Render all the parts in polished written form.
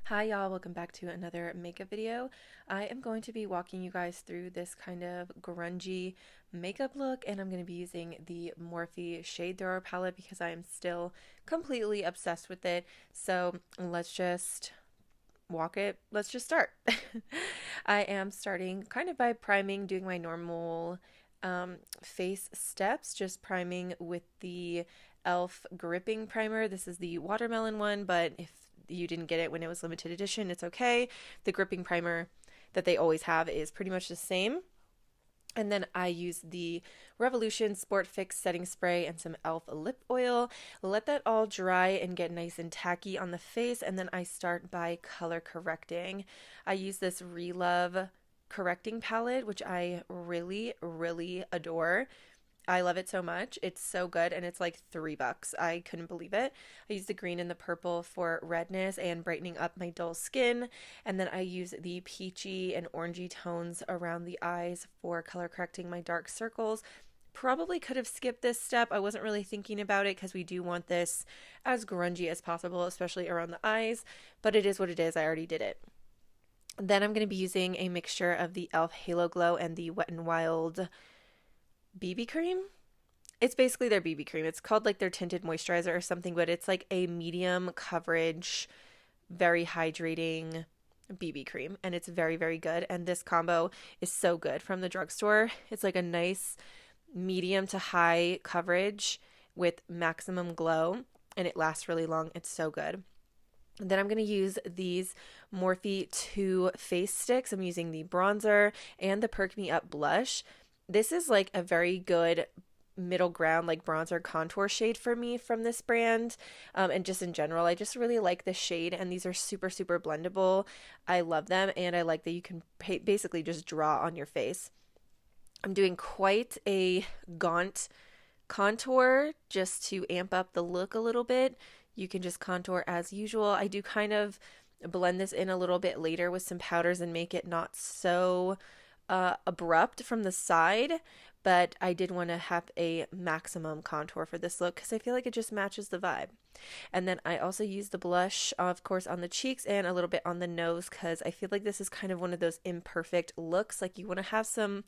Hi y'all, welcome back to another makeup video. I am going to be walking you guys through this kind of grungy makeup look, and I'm going to be using the Morphe Shade Thrower palette because I am still completely obsessed with it. So let's just let's just start. I am starting kind of by priming, doing my normal face steps, just priming with the e.l.f. gripping primer. This is the watermelon one, but if you didn't get it when it was limited edition, it's okay. The gripping primer that they always have is pretty much the same. And then I use the Revolution Sport Fix setting spray and some e.l.f. lip oil. Let that all dry and get nice and tacky on the face. And then I start by color correcting. I use this Relove correcting palette, which I really, really adore. I love it so much. It's so good, and it's like $3. I couldn't believe it. I use the green and the purple for redness and brightening up my dull skin, and then I use the peachy and orangey tones around the eyes for color correcting my dark circles. Probably could have skipped this step. I wasn't really thinking about it because we do want this as grungy as possible, especially around the eyes, but it is what it is. I already did it. Then I'm going to be using a mixture of the e.l.f. Halo Glow and the Wet n Wild BB cream. It's basically their BB cream. It's called like their tinted moisturizer or something, but it's like a medium coverage, very hydrating BB cream, and it's very, very good. And this combo is so good from the drugstore. It's like a nice medium to high coverage with maximum glow, and it lasts really long. It's so good. And then I'm going to use these Morphe 2 face sticks. I'm using the bronzer and the Perk Me Up blush. This is like a very good middle ground, like bronzer contour shade for me from this brand. And just in general, I just really like this shade, and these are super, super blendable. I love them, and I like that you can basically just draw on your face. I'm doing quite a gaunt contour just to amp up the look a little bit. You can just contour as usual. I do kind of blend this in a little bit later with some powders and make it not so abrupt from the side, but I did want to have a maximum contour for this look because I feel like it just matches the vibe. And then I also use the blush, of course, on the cheeks and a little bit on the nose because I feel like this is kind of one of those imperfect looks, like you want to have some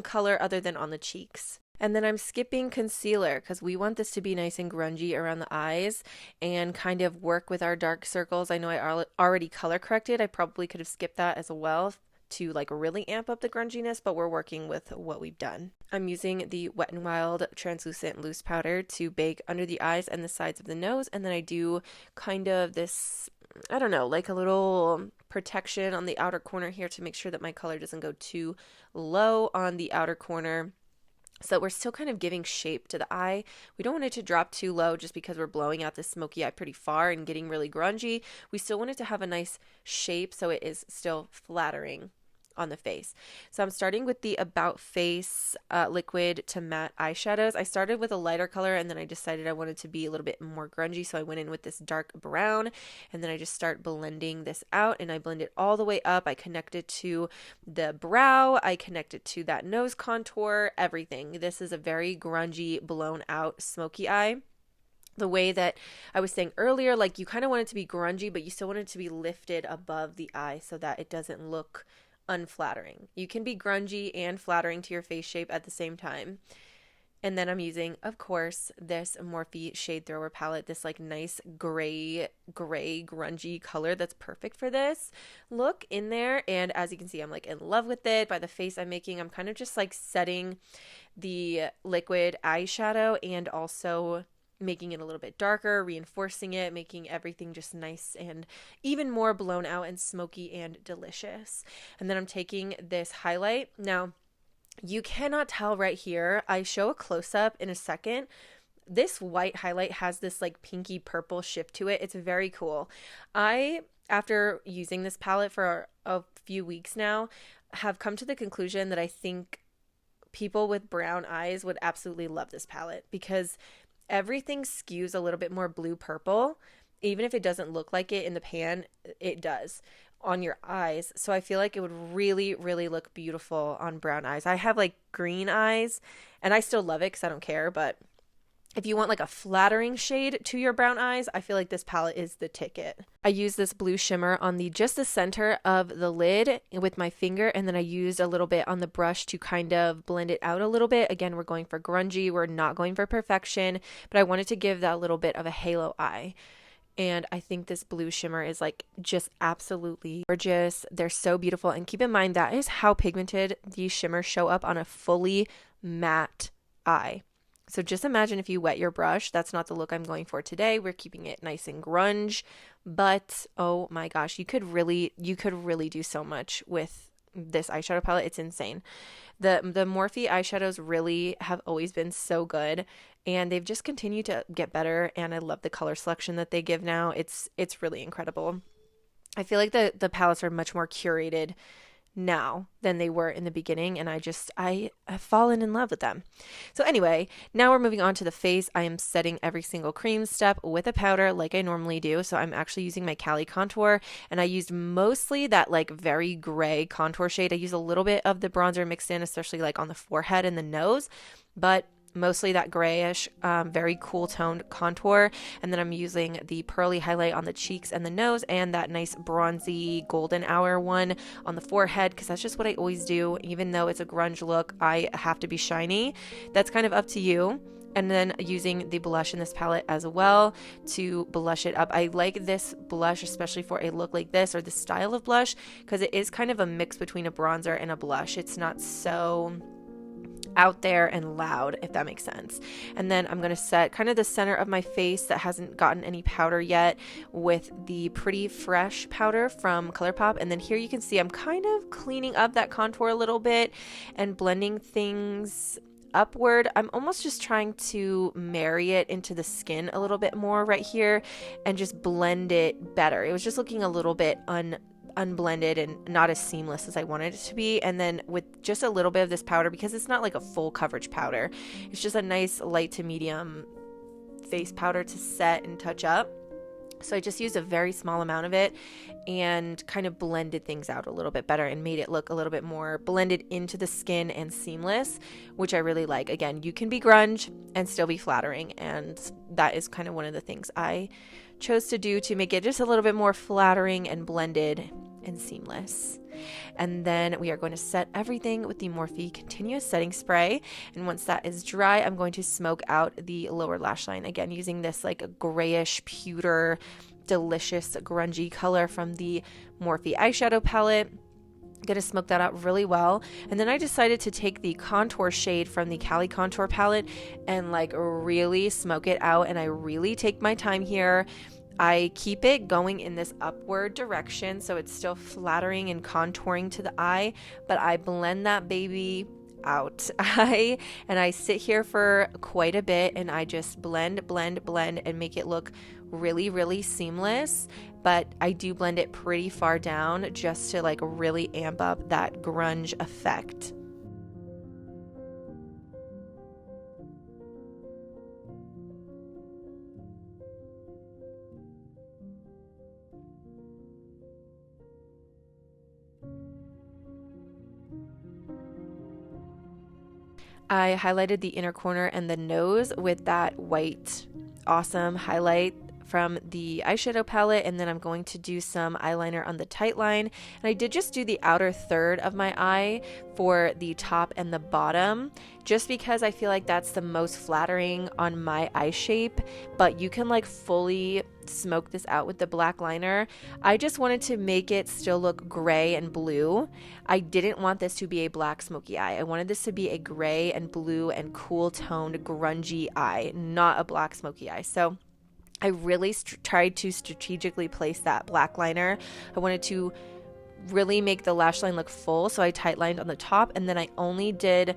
color other than on the cheeks. And then I'm skipping concealer because we want this to be nice and grungy around the eyes and kind of work with our dark circles. I know I already color corrected. I probably could have skipped that as well to like really amp up the grunginess, but we're working with what we've done. I'm using the Wet n Wild translucent loose powder to bake under the eyes and the sides of the nose, and then I do kind of this, I don't know, like a little protection on the outer corner here to make sure that my color doesn't go too low on the outer corner. So we're still kind of giving shape to the eye. We don't want it to drop too low just because we're blowing out the smoky eye pretty far and getting really grungy. We still want it to have a nice shape so it is still flattering on the face. So I'm starting with the About Face liquid to matte eyeshadows. I started with a lighter color, and then I decided I wanted to be a little bit more grungy, so I went in with this dark brown, and then I just start blending this out, and I blend it all the way up. I connect it to the brow, I connect it to that nose contour, everything. This is a very grungy, blown out, smoky eye. The way that I was saying earlier, like you kind of want it to be grungy, but you still want it to be lifted above the eye so that it doesn't look unflattering. You can be grungy and flattering to your face shape at the same time. And then I'm using, of course, this Morphe Shade Thrower palette, this like nice gray grungy color that's perfect for this look in there. And as you can see, I'm like in love with it. By the face I'm making, I'm kind of just like setting the liquid eyeshadow and also making it a little bit darker, reinforcing it, making everything just nice and even more blown out and smoky and delicious. And then I'm taking this highlight. Now, you cannot tell right here. I show a close-up in a second. This white highlight has this like pinky purple shift to it. It's very cool. After using this palette for a few weeks now, have come to the conclusion that I think people with brown eyes would absolutely love this palette because everything skews a little bit more blue purple. Even if it doesn't look like it in the pan, it does on your eyes. So I feel like it would really, really look beautiful on brown eyes. I have like green eyes and I still love it because I don't care, but if you want like a flattering shade to your brown eyes, I feel like this palette is the ticket. I use this blue shimmer on just the center of the lid with my finger, and then I used a little bit on the brush to kind of blend it out a little bit. Again, we're going for grungy, we're not going for perfection, but I wanted to give that little bit of a halo eye. And I think this blue shimmer is like just absolutely gorgeous. They're so beautiful. And keep in mind, that is how pigmented these shimmers show up on a fully matte eye. So just imagine if you wet your brush. That's not the look I'm going for today. We're keeping it nice and grunge, but oh my gosh, you could really do so much with this eyeshadow palette. It's insane. The Morphe eyeshadows really have always been so good, and they've just continued to get better, and I love the color selection that they give now. It's really incredible. I feel like the palettes are much more curated now than they were in the beginning, and I have fallen in love with them. So anyway, now we're moving on to the face. I am setting every single cream step with a powder like I normally do. So I'm actually using my Cali contour, and I used mostly that like very gray contour shade. I use a little bit of the bronzer mixed in, especially like on the forehead and the nose, but mostly that grayish, very cool toned contour. And then I'm using the pearly highlight on the cheeks and the nose, and that nice bronzy golden hour one on the forehead, because that's just what I always do. Even though it's a grunge look, I have to be shiny. That's kind of up to you. And then using the blush in this palette as well to blush it up. I like this blush, especially for a look like this, or the style of blush, because it is kind of a mix between a bronzer and a blush. It's not so out there and loud, if that makes sense. And then I'm going to set kind of the center of my face that hasn't gotten any powder yet with the Pretty Fresh powder from ColourPop. And then here you can see I'm kind of cleaning up that contour a little bit and blending things upward. I'm almost just trying to marry it into the skin a little bit more right here and just blend it better. It was just looking a little bit unblended and not as seamless as I wanted it to be. And then with just a little bit of this powder, because it's not like a full coverage powder, it's just a nice light to medium face powder to set and touch up. So I just used a very small amount of it and kind of blended things out a little bit better and made it look a little bit more blended into the skin and seamless, which I really like. Again, you can be grunge and still be flattering, and that is kind of one of the things I chose to do to make it just a little bit more flattering and blended and seamless. And then we are going to set everything with the Morphe Continuous Setting Spray. And once that is dry, I'm going to smoke out the lower lash line. Again, using this like a grayish, pewter, delicious, grungy color from the Morphe eyeshadow palette. Gonna smoke that out really well. And then I decided to take the contour shade from the Cali contour palette and like really smoke it out. And I really take my time here. I keep it going in this upward direction, so it's still flattering and contouring to the eye, but I blend that baby out. I sit here for quite a bit, and I just blend and make it look really, really seamless. But I do blend it pretty far down just to like really amp up that grunge effect. I highlighted the inner corner and the nose with that white awesome highlight from the eyeshadow palette, and then I'm going to do some eyeliner on the tight line. And I did just do the outer third of my eye for the top and the bottom, just because I feel like that's the most flattering on my eye shape, but you can like fully smoke this out with the black liner. I just wanted to make it still look gray and blue. I didn't want this to be a black smoky eye. I wanted this to be a gray and blue and cool toned grungy eye, not a black smoky eye. So I really tried to strategically place that black liner. I wanted to really make the lash line look full, so I tight lined on the top, and then I only did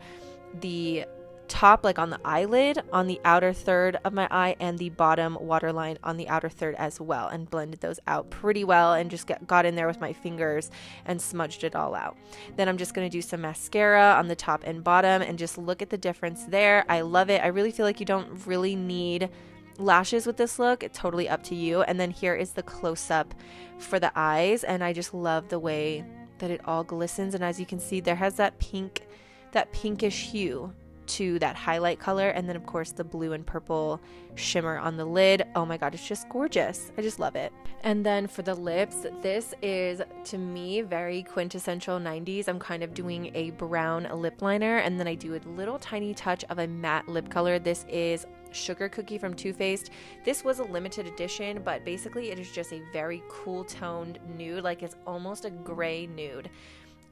the top like on the eyelid on the outer third of my eye and the bottom waterline on the outer third as well, and blended those out pretty well and just got in there with my fingers and smudged it all out. Then I'm just going to do some mascara on the top and bottom and just look at the difference there. I love it. I really feel like you don't really need lashes with this look. It's totally up to you. And then here is the close-up for the eyes, and I just love the way that it all glistens, and as you can see, there has that pinkish hue to that highlight color, and then of course the blue and purple shimmer on the lid. Oh my god, it's just gorgeous. I just love it. And then for the lips, this is to me very quintessential 90s. I'm kind of doing a brown lip liner, and then I do a little tiny touch of a matte lip color. This is Sugar Cookie from Too Faced. This was a limited edition, but basically it is just a very cool toned nude, like it's almost a gray nude,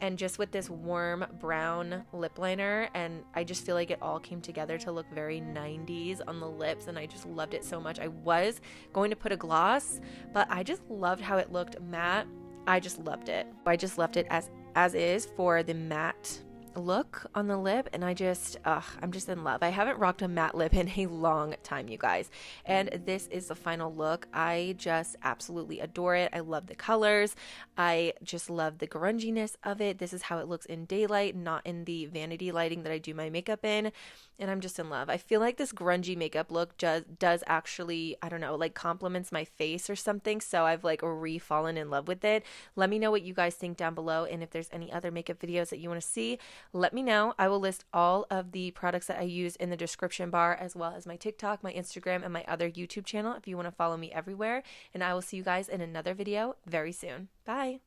and just with this warm brown lip liner, and I just feel like it all came together to look very 90s on the lips, and I just loved it so much. I was going to put a gloss, but I just loved how it looked matte. I just loved it. I just left it as is for the matte look on the lip, and I'm just in love. I haven't rocked a matte lip in a long time, you guys, and this is the final look. I just absolutely adore it. I love the colors. I just love the grunginess of it. This is how it looks in daylight, not in the vanity lighting that I do my makeup in, and I'm just in love. I feel like this grungy makeup look does actually, I don't know, like complements my face or something, so I've like re-fallen in love with it. Let me know what you guys think down below, and if there's any other makeup videos that you want to see, let me know. I will list all of the products that I use in the description bar, as well as my TikTok, my Instagram, and my other YouTube channel if you want to follow me everywhere. And I will see you guys in another video very soon. Bye.